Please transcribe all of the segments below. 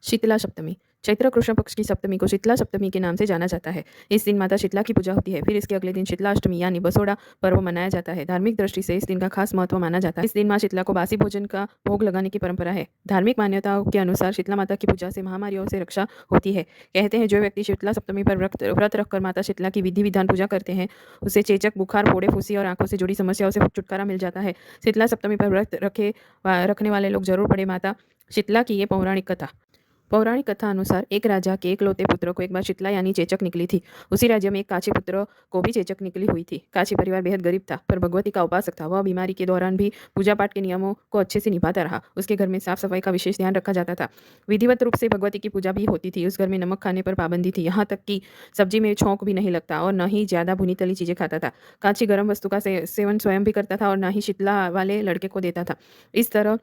शीतला सप्तमी। चैत्र कृष्ण पक्ष की सप्तमी को शीतला सप्तमी के नाम से जाना जाता है। इस दिन माता शीतला की पूजा होती है। फिर इसके अगले दिन शीतला अष्टमी यानी बसोड़ा पर्व मनाया जाता है। धार्मिक दृष्टि से इस दिन का खास महत्व माना जाता है। इस दिन माँ शीतला को बासी भोजन का भोग लगाने की परंपरा है। धार्मिक मान्यताओं के अनुसार शीतला माता की पूजा से महामारियों से रक्षा होती है। कहते हैं जो व्यक्ति शीतला सप्तमी पर व्रत रखकर माता शीतला की विधि विधान पूजा करते हैं, उसे चेचक, बुखार, फोड़े, फुंसी और आंखों से जुड़ी समस्याओं से छुटकारा मिल जाता है। शीतला सप्तमी पर रखने वाले लोग जरूर पढ़े माता शीतला की ये पौराणिक कथा। पौराणिक कथा अनुसार एक राजा के एकलौते पुत्र को एक बार शीतला यानी चेचक निकली थी। उसी राज्य में एक काशी पुत्र को भी चेचक निकली हुई थी। काशी परिवार बेहद गरीब था, पर भगवती का उपासक था। वह बीमारी के दौरान भी पूजा पाठ के नियमों को अच्छे से निभाता रहा। उसके घर में साफ सफाई का विशेष ध्यान रखा जाता था। विधिवत रूप से भगवती की पूजा भी होती थी। उस घर में नमक खाने पर पाबंदी थी, यहाँ तक कि सब्जी में छौंक भी नहीं लगता और न ही ज्यादा भुनी तली चीजें खाता था। काशी गर्म वस्तु का सेवन स्वयं भी करता था और न ही शीतला वाले लड़के को देता था। इस तरह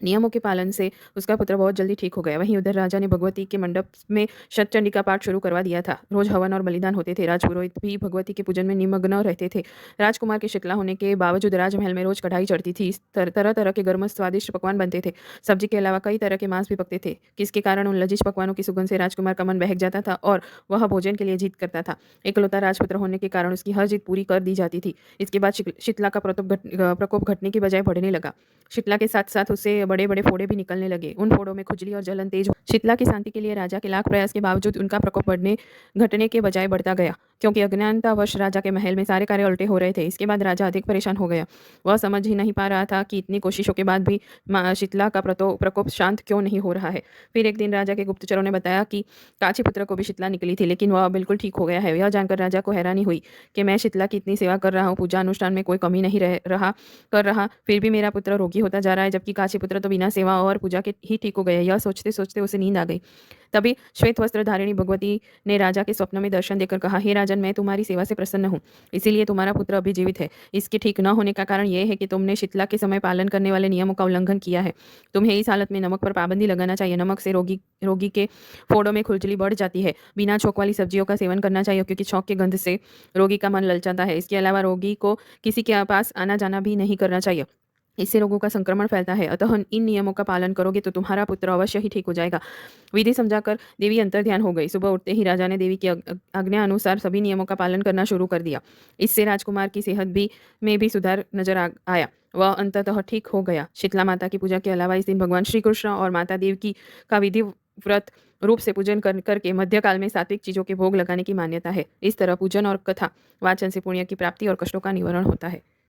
नियमों के पालन से उसका पुत्र बहुत जल्दी ठीक हो गया। वहीं उधर राजा ने भगवती के मंडप में शतचंडी का पाठ शुरू करवा दिया था। रोज हवन और बलिदान होते थे। राजपुरोहित भी भगवती के पूजन में निमग्न रहते थे। राजकुमार के शीतला होने के बावजूद राजमहल में रोज कढ़ाई चढ़ती थी। तरह तरह के गर्म स्वादिष्ट पकवान बनते थे। सब्जी के अलावा कई तरह के मांस भी पकते थे, जिसके कारण उन लजीज पकवानों की सुगंध से राजकुमार का मन बहक जाता था और वह भोजन के लिए जिद करता था। एकलौता राजपुत्र होने के कारण उसकी हर जिद पूरी कर दी जाती थी। इसके बाद शीतला का प्रकोप घटने की बजाय बढ़ने लगा। शीतला के साथ साथ उससे बड़े बड़े फोड़े भी निकलने लगे। उन फोड़ों में खुजली और जलन तेज। शीतला की शांति के लिए राजा के लाख प्रयास के बावजूद उनका प्रकोप घटने के बजाय बढ़ता गया, क्योंकि अज्ञानतावश राजा के महल में सारे कार्य उल्टे हो रहे थे। इसके बाद राजा अधिक परेशान हो गया। वह समझ ही नहीं पा रहा था कि इतनी कोशिशों के बाद भी शीतला का प्रकोप शांत क्यों नहीं हो रहा है। फिर एक दिन राजा के गुप्तचरों ने बताया कि काची पुत्र को भी शीतला निकली थी, लेकिन वह बिल्कुल ठीक हो गया है। यह जानकर राजा को हैरानी हुई कि मैं शीतला की इतनी सेवा कर रहा हूँ, पूजा अनुष्ठान में कोई कमी नहीं कर रहा, फिर भी मेरा पुत्र रोगी होता जा रहा है, जबकि काशी पुत्र तो बिना सेवा और पूजा के ही ठीक हो गए। यह सोचते सोचते उसे नींद आ गई। तभी श्वेत वस्त्र धारिणी भगवती ने राजा के स्वप्न में दर्शन देकर कहा, हे राजन, मैं तुम्हारी सेवा से प्रसन्न हूँ, इसीलिए तुम्हारा पुत्र अभी जीवित है। इसके ठीक न होने का कारण यह है कि तुमने शीतला के समय पालन करने वाले नियमों का उल्लंघन किया है। तुम्हें इस हालत में नमक पर पाबंदी लगाना चाहिए। नमक से रोगी के फोड़ों में खुजली बढ़ जाती है। बिना छौंक वाली सब्जियों का सेवन करना चाहिए, क्योंकि छौंक के गंध से रोगी का मन ललचाता है। इसके अलावा रोगी को किसी के पास आना जाना भी नहीं करना चाहिए, इससे रोगों का संक्रमण फैलता है। अतः इन नियमों का पालन करोगे तो तुम्हारा पुत्र अवश्य ही ठीक हो जाएगा। विधि समझाकर देवी अंतर्ध्यान हो गई। सुबह उठते ही राजा ने देवी की आज्ञा अनुसार सभी नियमों का पालन करना शुरू कर दिया। इससे राजकुमार की सेहत में भी सुधार आया। वह अंततः ठीक हो गया। शीतला माता की पूजा के अलावा इस दिन भगवान श्री कृष्ण और माता देवकी का विधि व्रत रूप से पूजन करके मध्यकाल में सात्विक चीजों के भोग लगाने की मान्यता है। इस तरह पूजन और कथा वाचन से पुण्य की प्राप्ति और कष्टों का निवारण होता है।